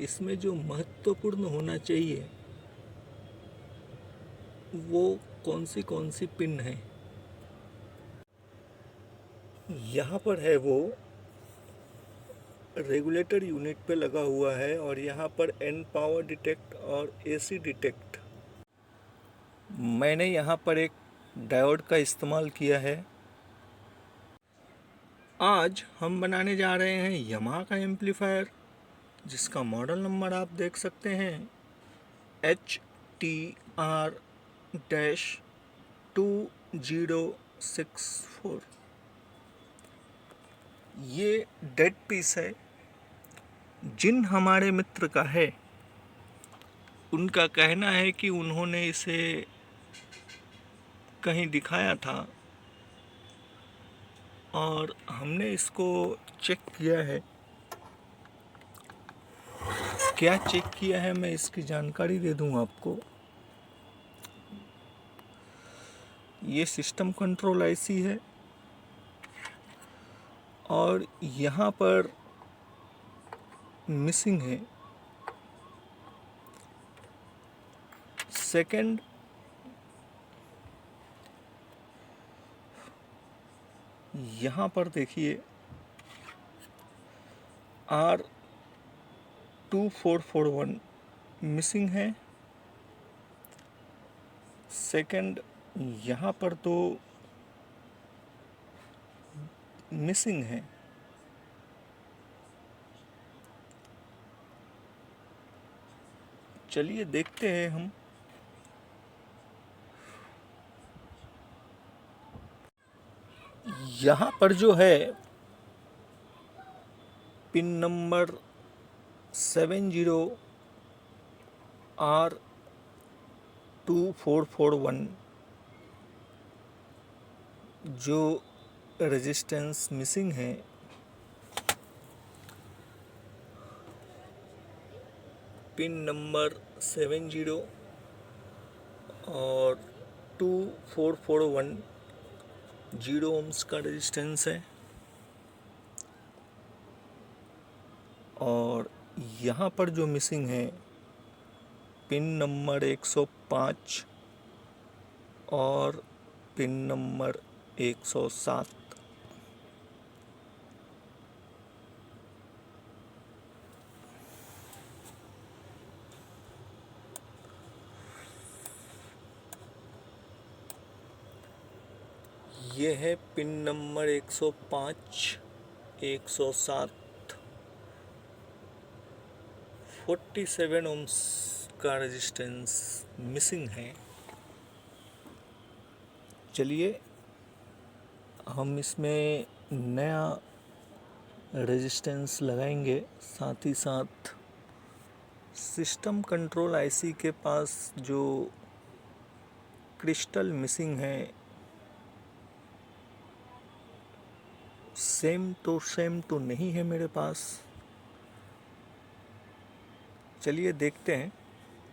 इसमें जो महत्वपूर्ण होना चाहिए वो कौन सी पिन है। यहाँ पर है वो रेगुलेटर यूनिट पे लगा हुआ है और यहाँ पर एन पावर डिटेक्ट और एसी डिटेक्ट। मैंने यहाँ पर एक डायोड का इस्तेमाल किया है। आज हम बनाने जा रहे हैं यामाहा का एम्पलीफायर, जिसका मॉडल नंबर आप देख सकते हैं HTR-2064। ये डेड पीस है। जिन हमारे मित्र का है उनका कहना है कि उन्होंने इसे कहीं दिखाया था और हमने इसको चेक किया है। क्या चेक किया है मैं इसकी जानकारी दे दूं आपको। ये सिस्टम कंट्रोल आईसी है और यहाँ पर मिसिंग है। सेकंड, यहाँ पर देखिए R2441 मिसिंग है। सेकंड, यहाँ पर तो मिसिंग है। चलिए देखते हैं हम। यहाँ पर जो है पिन नंबर 70R2441 जो रेजिस्टेंस मिसिंग है, पिन नंबर 70 और 2441 0 ohms का रेजिस्टेंस है। और यहाँ पर जो मिसिंग है पिन नंबर 105 और पिन नंबर 107। ये है पिन नंबर 105, 107, 47 ohms का रेजिस्टेंस मिसिंग है। चलिए हम इसमें नया रेजिस्टेंस लगाएंगे। साथ ही साथ सिस्टम कंट्रोल आईसी के पास जो क्रिस्टल मिसिंग है सेम तो नहीं है मेरे पास। चलिए देखते हैं,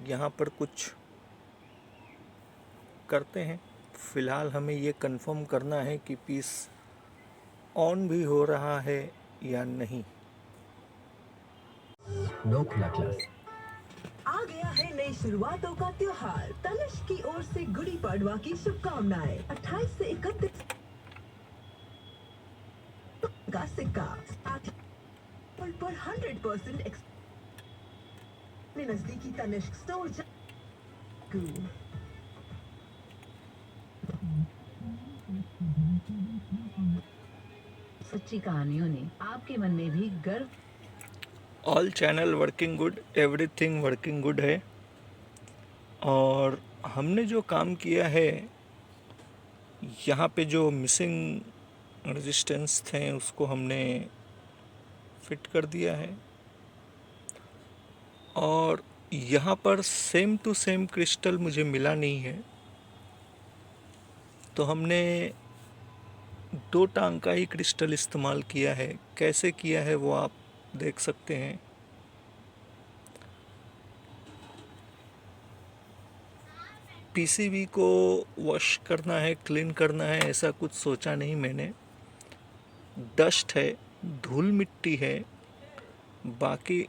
यहाँ पर कुछ करते हैं। फ़िलहाल हमें ये कंफर्म करना है कि पीस ऑन भी हो रहा है या नहीं। नो खुला क्लास। आ गया है नई शुरुआतों का त्योहार। तनिष्क की ओर से गुड़ी पड़वा की शुभकामनाएं। 28 से 31 का सिक्का पर 100% नजदीकी तनिष्क स्टोर। सच्ची कहानियों ने आपके मन में भी गर्व। All channel working good, everything working good है। और हमने जो काम किया है, यहाँ पे जो मिसिंग रेजिस्टेंस थे उसको हमने फिट कर दिया है। और यहाँ पर सेम टू सेम क्रिस्टल मुझे मिला नहीं है, तो हमने 2 टांग का ही क्रिस्टल इस्तेमाल किया है। कैसे किया है वो आप देख सकते हैं। पीसीबी को वॉश करना है, क्लीन करना है, ऐसा कुछ सोचा नहीं मैंने। डस्ट है, धूल मिट्टी है, बाकी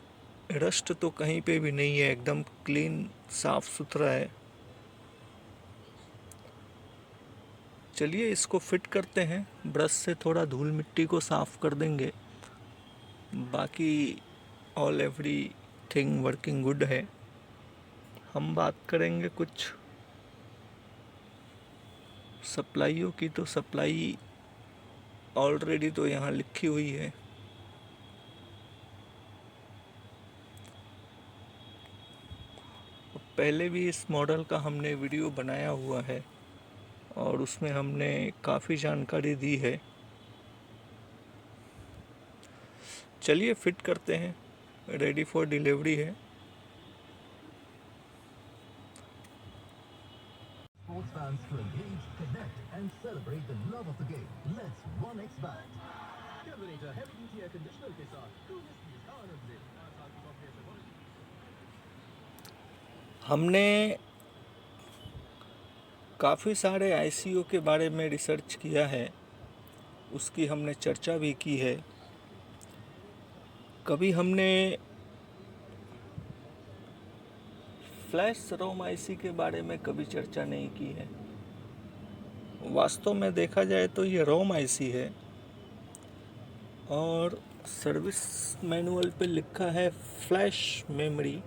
रस्ट तो कहीं पे भी नहीं है, एकदम क्लीन साफ सुथरा है। चलिए इसको फिट करते हैं, ब्रश से थोड़ा धूल मिट्टी को साफ कर देंगे। बाकी all every thing working good है। हम बात करेंगे कुछ सप्लाइयों की। तो सप्लाई ऑलरेडी तो यहाँ लिखी हुई है। पहले भी इस मॉडल का हमने वीडियो बनाया हुआ है और उसमें हमने काफ़ी जानकारी दी है। चलिए फिट करते हैं, रेडी फॉर डिलीवरी है। Sports fans to engage, connect, and celebrate the love of the game. Let's 1x bat. Carburetor heavy duty air conditioner के साथ coolest की आनंद ले। हमने काफ़ी सारे आईसीयू के बारे में रिसर्च किया है, उसकी हमने चर्चा भी की है। कभी हमने फ्लैश रोम आईसी के बारे में कभी चर्चा नहीं की है। वास्तव में देखा जाए तो ये रोम आईसी है और सर्विस मैनुअल पे लिखा है फ्लैश मेमोरी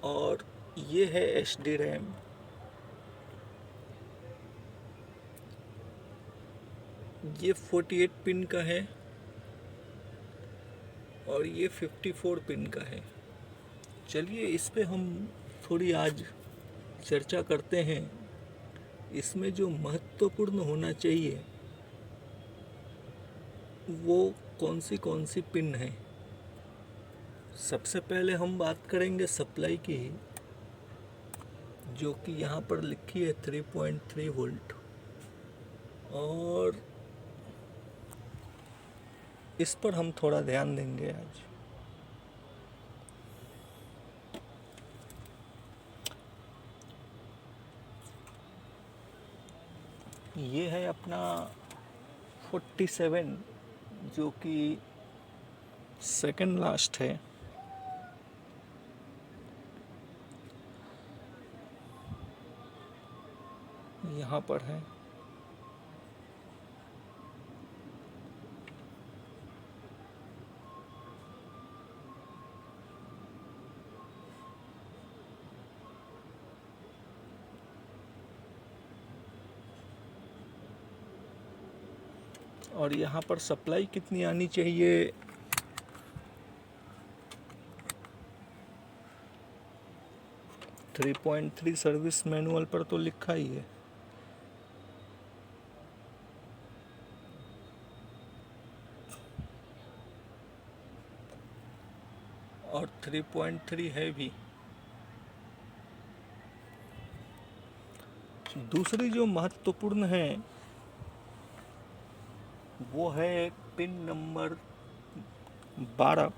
और ये है एचडी रैम। ये 48 पिन का है और ये 54 पिन का है। चलिए इस पे हम थोड़ी आज चर्चा करते हैं। इसमें जो महत्वपूर्ण होना चाहिए वो कौन सी पिन है। सबसे पहले हम बात करेंगे सप्लाई की, जो कि यहाँ पर लिखी है 3.3 वोल्ट, और इस पर हम थोड़ा ध्यान देंगे आज। ये है अपना 47, जो कि सेकंड लास्ट है। यहाँ पर है। और यहाँ पर सप्लाई कितनी आनी चाहिए, थ्री 3.3 सर्विस मैनुअल पर तो लिखा ही है। और 3.3 है भी। दूसरी जो महत्वपूर्ण है वो है पिन नंबर 12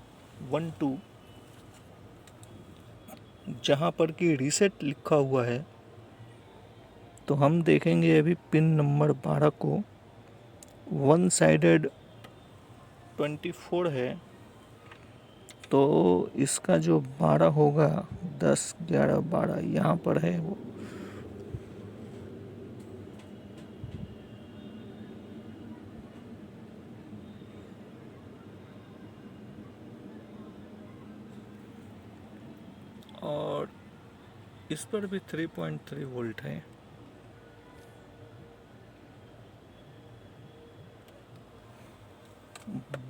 जहाँ पर कि रीसेट लिखा हुआ है। तो हम देखेंगे अभी पिन नंबर 12 को, वन साइडेड 24 है, तो इसका जो 12 होगा 10, 11, 12 यहाँ पर है वो। और इस पर भी 3.3 वोल्ट है।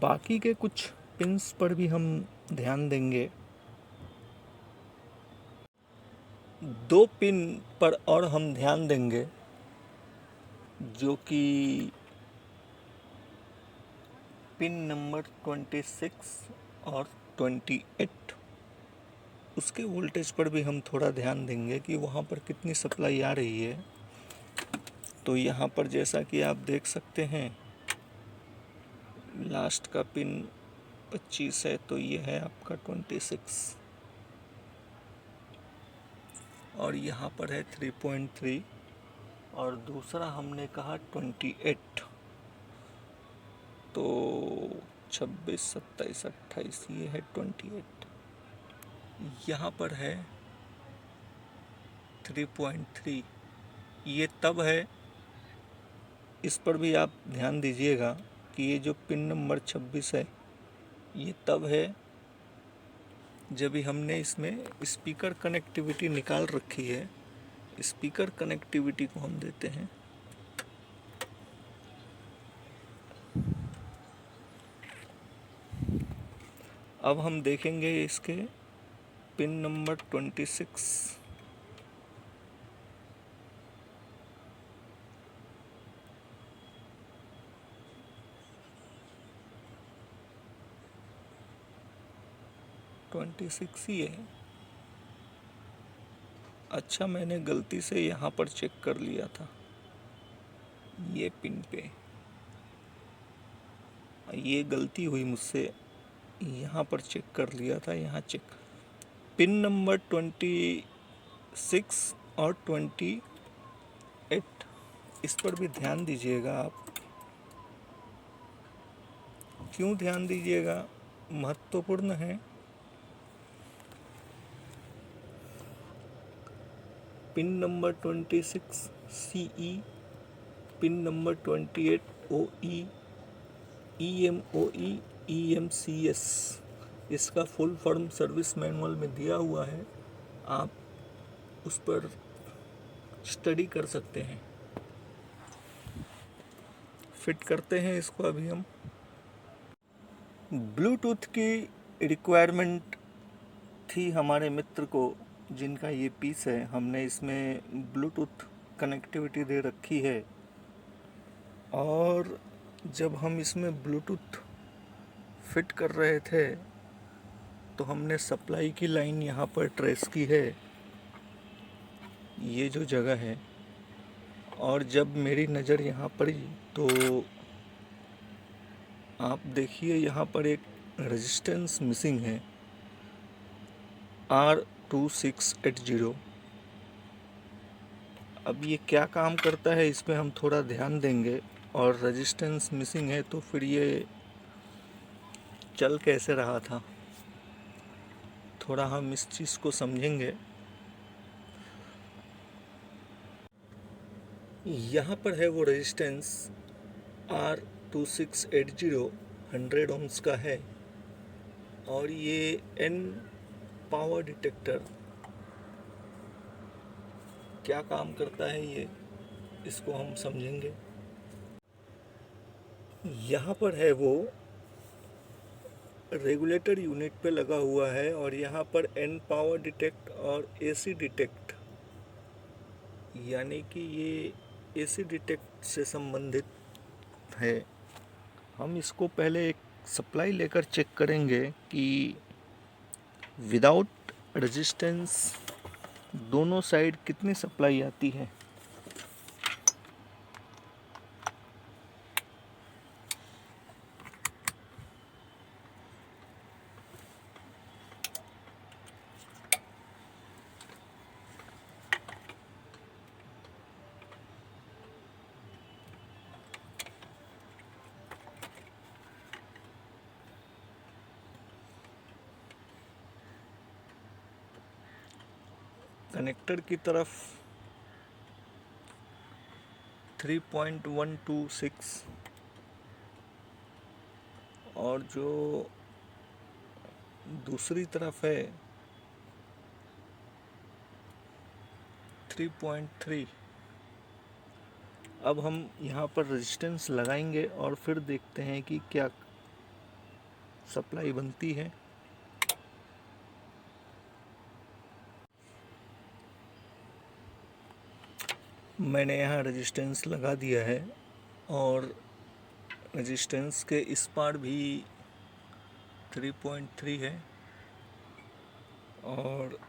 बाकी के कुछ पिंस पर भी हम ध्यान देंगे। 2 पिन पर और हम ध्यान देंगे, जो कि पिन नंबर 26 और 28, उसके वोल्टेज पर भी हम थोड़ा ध्यान देंगे कि वहाँ पर कितनी सप्लाई आ रही है। तो यहाँ पर जैसा कि आप देख सकते हैं, लास्ट का पिन 25 है, तो ये है आपका 26, और यहाँ पर है 3.3, और दूसरा हमने कहा 28। तो 26, 27, 28, ये है 28। यहाँ पर है 3.3, ये तब है, इस पर भी आप ध्यान दीजिएगा कि ये जो पिन नंबर 26 है ये तब है जब भी हमने इसमें स्पीकर कनेक्टिविटी निकाल रखी है। स्पीकर कनेक्टिविटी को हम देते हैं। अब हम देखेंगे इसके पिन नंबर 26। ही है। अच्छा, मैंने गलती से यहाँ पर चेक कर लिया था, ये पिन पे ये गलती हुई मुझसे, यहाँ पर चेक कर लिया था। यहाँ चेक पिन नंबर 26 और 28, इस पर भी ध्यान दीजिएगा आप। क्यों ध्यान दीजिएगा, महत्वपूर्ण है। Pin number 26 CE, pin number 28 OE, EMOE, EMCS, इसका फुल फॉर्म सर्विस मैनुअल में दिया हुआ है, आप उस पर स्टडी कर सकते हैं। फिट करते हैं इसको अभी हम। ब्लूटूथ की रिक्वायरमेंट थी हमारे मित्र को, जिनका ये पीस है। हमने इसमें ब्लूटूथ कनेक्टिविटी दे रखी है, और जब हम इसमें ब्लूटूथ फिट कर रहे थे तो हमने सप्लाई की लाइन यहाँ पर ट्रेस की है, ये जो जगह है। और जब मेरी नज़र यहाँ पड़ी तो आप देखिए यहाँ पर एक रेजिस्टेंस मिसिंग है, R2680। अब ये क्या काम करता है इस पे हम थोड़ा ध्यान देंगे, और रेजिस्टेंस मिसिंग है तो फिर ये चल कैसे रहा था, थोड़ा हम इस चीज़ को समझेंगे। यहाँ पर है वो रेजिस्टेंस R2680, 100 ohms का है, और ये N पावर डिटेक्टर क्या काम करता है ये, इसको हम समझेंगे। यहाँ पर है वो रेगुलेटर यूनिट पे लगा हुआ है, और यहाँ पर N पावर डिटेक्ट और AC डिटेक्ट, यानी कि ये AC डिटेक्ट से संबंधित है। हम इसको पहले एक सप्लाई लेकर चेक करेंगे कि विदाउट रेजिस्टेंस दोनों साइड कितनी सप्लाई आती है। कनेक्टर की तरफ 3.126, और जो दूसरी तरफ है 3.3। अब हम यहाँ पर रेजिस्टेंस लगाएंगे और फिर देखते हैं कि क्या सप्लाई बनती है। मैंने यहाँ रेजिस्टेंस लगा दिया है, और रेजिस्टेंस के इस पार भी 3.3 है, और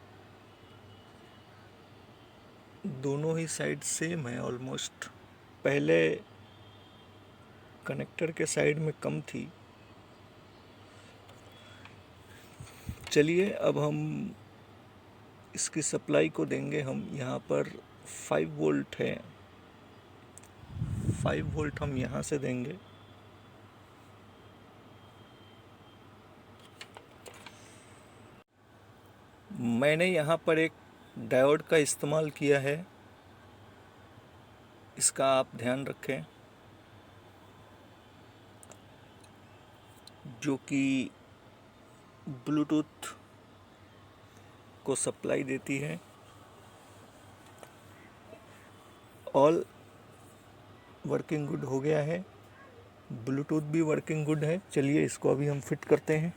दोनों ही साइड सेम है ऑलमोस्ट। पहले कनेक्टर के साइड में कम थी। चलिए अब हम इसकी सप्लाई को देंगे। हम यहाँ पर 5 वोल्ट है, 5 वोल्ट हम यहाँ से देंगे। मैंने यहाँ पर एक डायोड का इस्तेमाल किया है, इसका आप ध्यान रखें, जो कि ब्लूटूथ को सप्लाई देती है। ऑल वर्किंग गुड हो गया है, ब्लूटूथ भी वर्किंग गुड है। चलिए इसको अभी हम फिट करते हैं।